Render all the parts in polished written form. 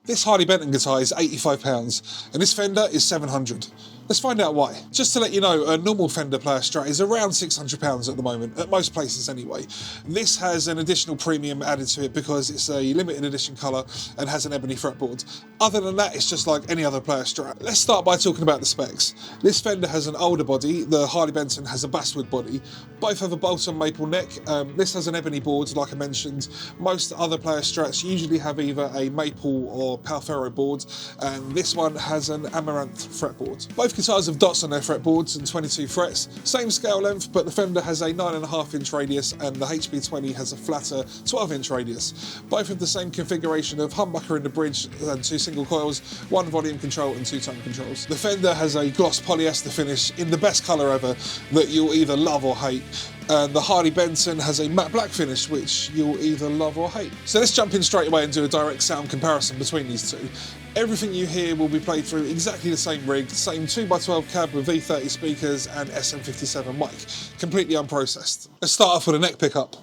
This Harley Benton guitar is £85 and this Fender is £700. Let's find out why. Just to let you know, a normal Fender Player Strat is around £600 at the moment, at most places anyway. This has an additional premium added to it because it's a limited edition colour and has an ebony fretboard. Other than that, it's just like any other Player Strat. Let's start by talking about the specs. This Fender has an older body, the Harley Benton has a basswood body. Both have a bolt-on maple neck. This has an ebony board, like I mentioned. Most other Player Strats usually have either a maple or Palfero board, and this one has an amaranth fretboard. Both guitars have dots on their fretboards and 22 frets. Same scale length, but the Fender has a 9.5-inch radius and the HB20 has a flatter 12-inch radius. Both have the same configuration of humbucker in the bridge and 2 single coils, 1 volume control and 2 tone controls. The Fender has a gloss polyester finish in the best colour ever that you'll either love or hate. And the Harley Benton has a matte black finish, which you'll either love or hate. So let's jump in straight away and do a direct sound comparison between these two. Everything you hear will be played through exactly the same rig, same 2x12 cab with V30 speakers and SM57 mic, completely unprocessed. Let's start off with a neck pickup.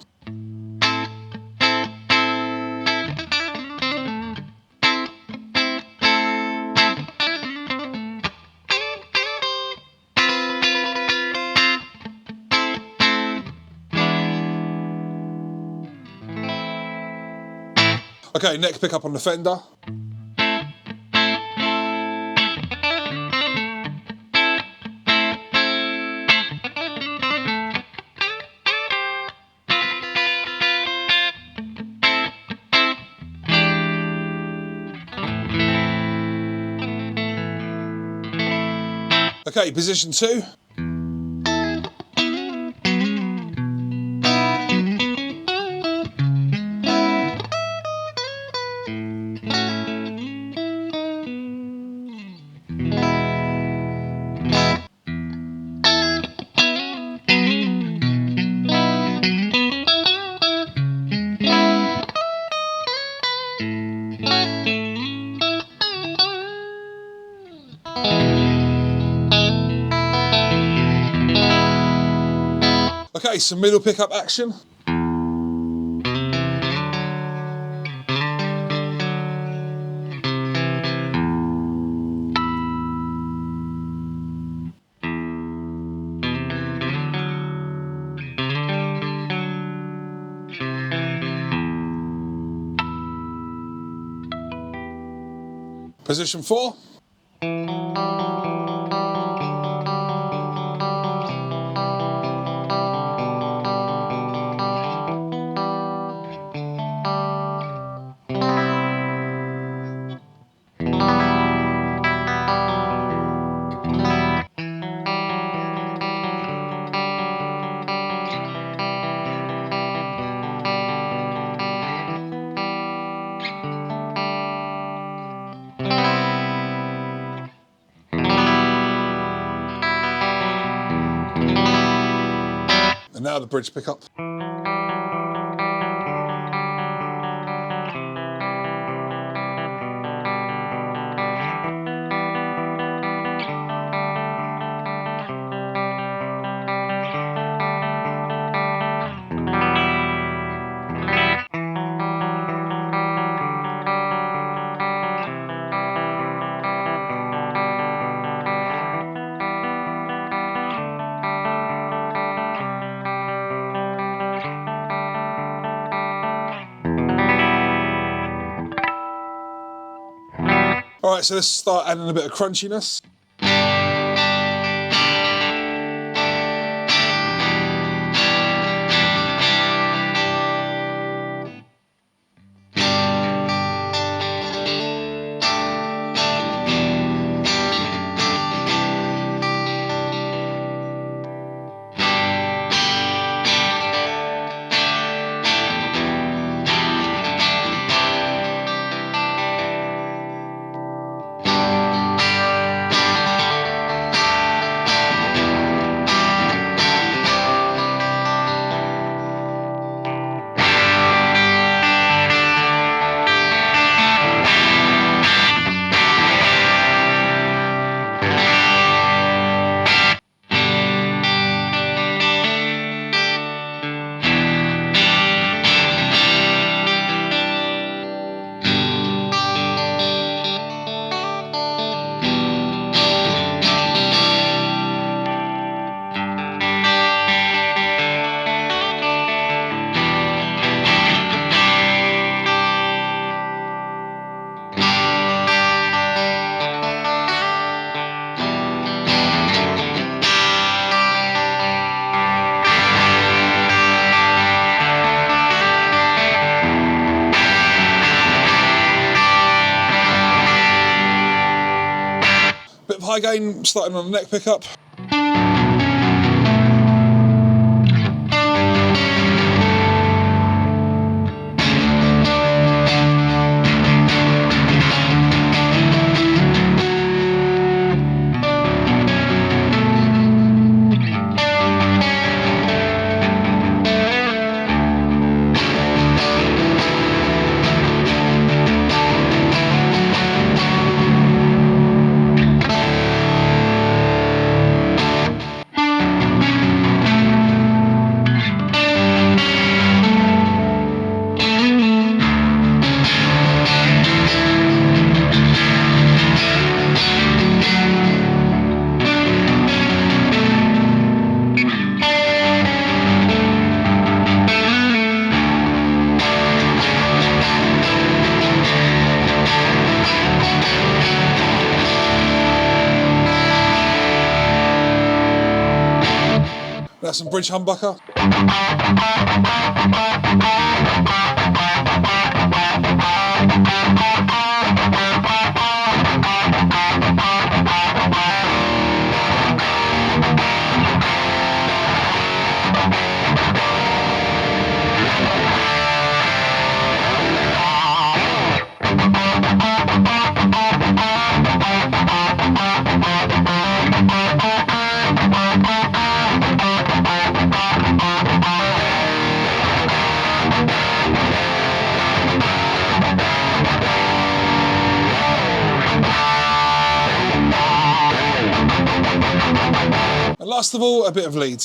Okay, neck pickup on the Fender. Okay, position 2. Okay, some middle pickup action. Position 4. And now the bridge pickup. Alright, so let's start adding a bit of crunchiness. High gain, starting on the neck pickup. That's some bridge humbucker. And last of all, a bit of lead.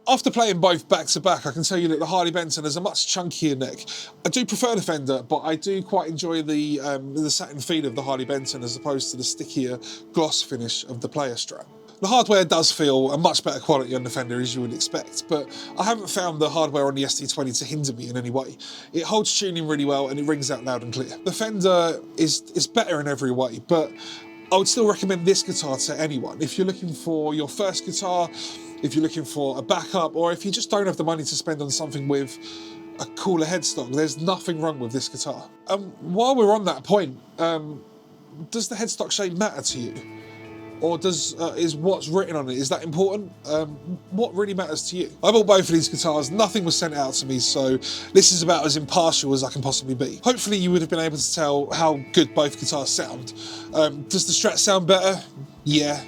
After playing both back to back, I can tell you that the Harley Benton has a much chunkier neck. I do prefer the Fender, but I do quite enjoy the satin feel of the Harley Benton as opposed to the stickier gloss finish of the Player Strat. The hardware does feel a much better quality on the Fender, as you would expect, but I haven't found the hardware on the ST20 to hinder me in any way. It holds tuning really well and it rings out loud and clear. The Fender is better in every way, but I would still recommend this guitar to anyone. If you're looking for your first guitar, if you're looking for a backup, or if you just don't have the money to spend on something with a cooler headstock, there's nothing wrong with this guitar. While we're on that point, does the headstock shape matter to you? Or is what's written on it, is that important? What really matters to you? I bought both of these guitars, nothing was sent out to me, so this is about as impartial as I can possibly be. Hopefully you would have been able to tell how good both guitars sound. Does the Strat sound better? Yeah,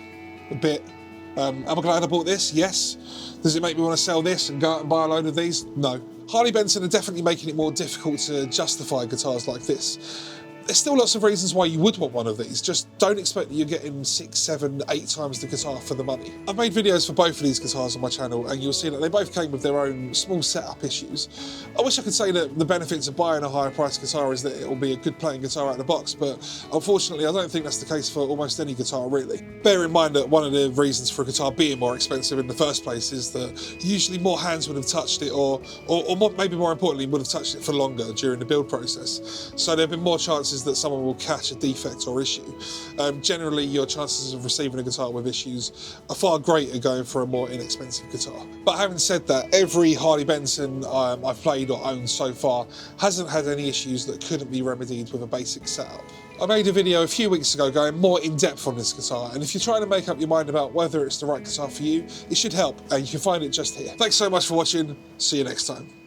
a bit. Am I glad I bought this? Yes. Does it make me want to sell this and go out and buy a load of these? No. Harley Benton are definitely making it more difficult to justify guitars like this. There's still lots of reasons why you would want one of these, just don't expect that you're getting 6, 7, 8 times the guitar for the money. I've made videos for both of these guitars on my channel and you'll see that they both came with their own small setup issues. I wish I could say that the benefits of buying a higher priced guitar is that it will be a good playing guitar out of the box, but unfortunately I don't think that's the case for almost any guitar really. Bear in mind that one of the reasons for a guitar being more expensive in the first place is that usually more hands would have touched it or maybe more importantly would have touched it for longer during the build process. So there have been more chances that someone will catch a defect or issue. Generally your chances of receiving a guitar with issues are far greater going for a more inexpensive guitar. But having said that, every Harley Benton I've played or owned so far hasn't had any issues that couldn't be remedied with a basic setup. I made a video a few weeks ago going more in depth on this guitar, and if you're trying to make up your mind about whether it's the right guitar for you, it should help, and you can find it just here. Thanks so much for watching, see you next time.